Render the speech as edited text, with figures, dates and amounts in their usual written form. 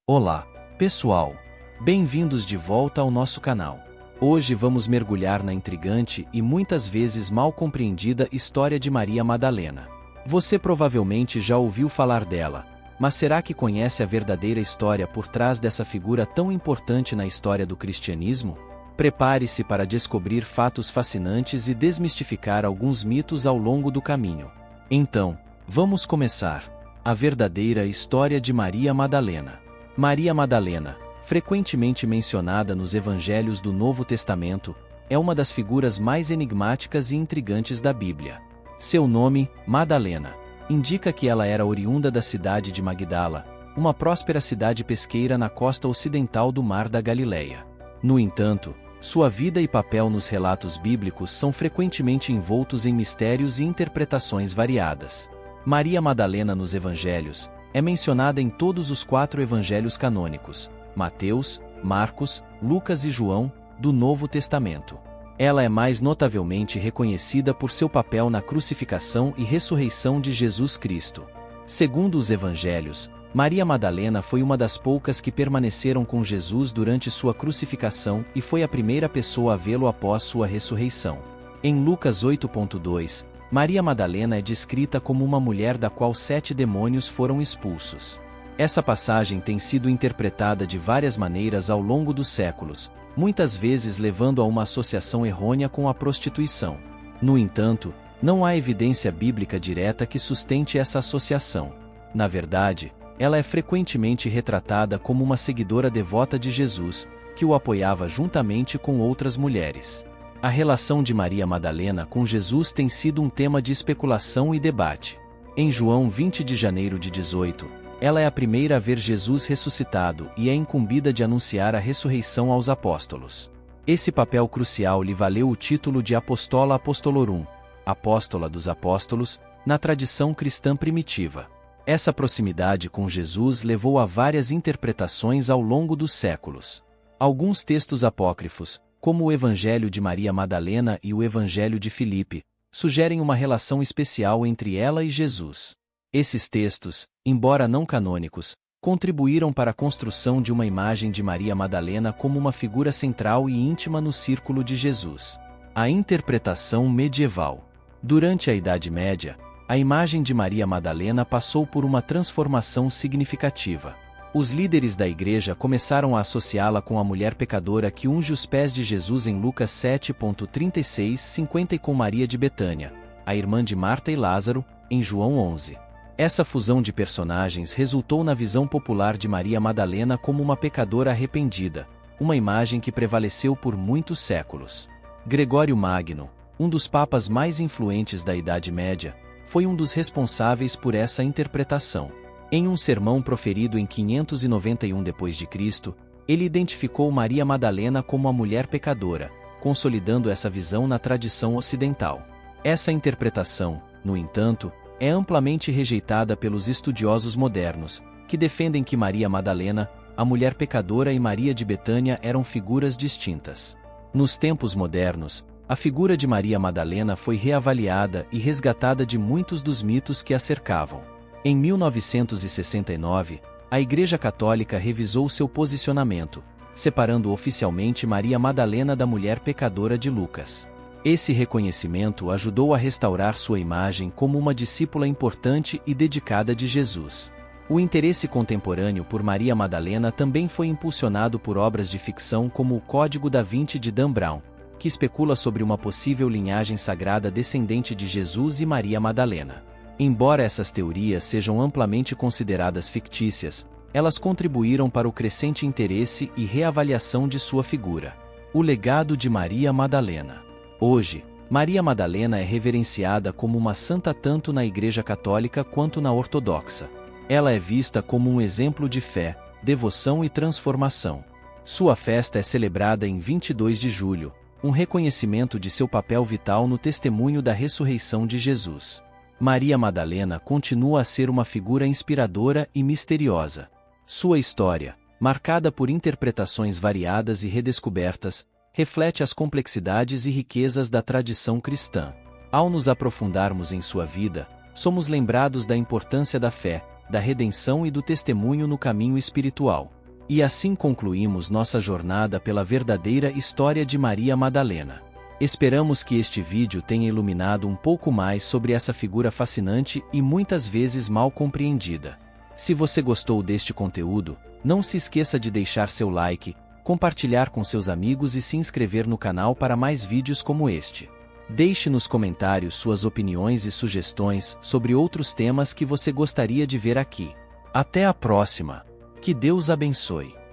Olá, pessoal! Bem-vindos de volta ao nosso canal. Hoje vamos mergulhar na intrigante e muitas vezes mal compreendida história de Maria Madalena. Você provavelmente já ouviu falar dela, mas será que conhece a verdadeira história por trás dessa figura tão importante na história do cristianismo? Prepare-se para descobrir fatos fascinantes e desmistificar alguns mitos ao longo do caminho. Então, vamos começar. A verdadeira história de Maria Madalena. Maria Madalena, frequentemente mencionada nos evangelhos do Novo Testamento, é uma das figuras mais enigmáticas e intrigantes da Bíblia. Seu nome, Madalena, indica que ela era oriunda da cidade de Magdala, uma próspera cidade pesqueira na costa ocidental do Mar da Galileia. No entanto, sua vida e papel nos relatos bíblicos são frequentemente envoltos em mistérios e interpretações variadas. Maria Madalena nos evangelhos é mencionada em todos os 4 evangelhos canônicos, Mateus, Marcos, Lucas e João, do Novo Testamento. Ela é mais notavelmente reconhecida por seu papel na crucificação e ressurreição de Jesus Cristo. Segundo os evangelhos, Maria Madalena foi uma das poucas que permaneceram com Jesus durante sua crucificação e foi a primeira pessoa a vê-lo após sua ressurreição. Em Lucas 8.2, Maria Madalena é descrita como uma mulher da qual 7 demônios foram expulsos. Essa passagem tem sido interpretada de várias maneiras ao longo dos séculos, muitas vezes levando a uma associação errônea com a prostituição. No entanto, não há evidência bíblica direta que sustente essa associação. Na verdade, ela é frequentemente retratada como uma seguidora devota de Jesus, que o apoiava juntamente com outras mulheres. A relação de Maria Madalena com Jesus tem sido um tema de especulação e debate. Em João 20 de janeiro de 18, ela é a primeira a ver Jesus ressuscitado e é incumbida de anunciar a ressurreição aos apóstolos. Esse papel crucial lhe valeu o título de Apostola Apostolorum, apóstola dos apóstolos, na tradição cristã primitiva. Essa proximidade com Jesus levou a várias interpretações ao longo dos séculos. Alguns textos apócrifos, como o Evangelho de Maria Madalena e o Evangelho de Filipe, sugerem uma relação especial entre ela e Jesus. Esses textos, embora não canônicos, contribuíram para a construção de uma imagem de Maria Madalena como uma figura central e íntima no círculo de Jesus. A interpretação medieval. Durante a Idade Média, a imagem de Maria Madalena passou por uma transformação significativa. Os líderes da igreja começaram a associá-la com a mulher pecadora que unge os pés de Jesus em Lucas 7.36-50 e com Maria de Betânia, a irmã de Marta e Lázaro, em João 11. Essa fusão de personagens resultou na visão popular de Maria Madalena como uma pecadora arrependida, uma imagem que prevaleceu por muitos séculos. Gregório Magno, um dos papas mais influentes da Idade Média, foi um dos responsáveis por essa interpretação. Em um sermão proferido em 591 d.C., ele identificou Maria Madalena como a mulher pecadora, consolidando essa visão na tradição ocidental. Essa interpretação, no entanto, é amplamente rejeitada pelos estudiosos modernos, que defendem que Maria Madalena, a mulher pecadora e Maria de Betânia eram figuras distintas. Nos tempos modernos, a figura de Maria Madalena foi reavaliada e resgatada de muitos dos mitos que a cercavam. Em 1969, a Igreja Católica revisou seu posicionamento, separando oficialmente Maria Madalena da mulher pecadora de Lucas. Esse reconhecimento ajudou a restaurar sua imagem como uma discípula importante e dedicada de Jesus. O interesse contemporâneo por Maria Madalena também foi impulsionado por obras de ficção como O Código da Vinci de Dan Brown, que especula sobre uma possível linhagem sagrada descendente de Jesus e Maria Madalena. Embora essas teorias sejam amplamente consideradas fictícias, elas contribuíram para o crescente interesse e reavaliação de sua figura. O legado de Maria Madalena. Hoje, Maria Madalena é reverenciada como uma santa tanto na Igreja Católica quanto na Ortodoxa. Ela é vista como um exemplo de fé, devoção e transformação. Sua festa é celebrada em 22 de julho, um reconhecimento de seu papel vital no testemunho da ressurreição de Jesus. Maria Madalena continua a ser uma figura inspiradora e misteriosa. Sua história, marcada por interpretações variadas e redescobertas, reflete as complexidades e riquezas da tradição cristã. Ao nos aprofundarmos em sua vida, somos lembrados da importância da fé, da redenção e do testemunho no caminho espiritual. E assim concluímos nossa jornada pela verdadeira história de Maria Madalena. Esperamos que este vídeo tenha iluminado um pouco mais sobre essa figura fascinante e muitas vezes mal compreendida. Se você gostou deste conteúdo, não se esqueça de deixar seu like, compartilhar com seus amigos e se inscrever no canal para mais vídeos como este. Deixe nos comentários suas opiniões e sugestões sobre outros temas que você gostaria de ver aqui. Até a próxima! Que Deus abençoe!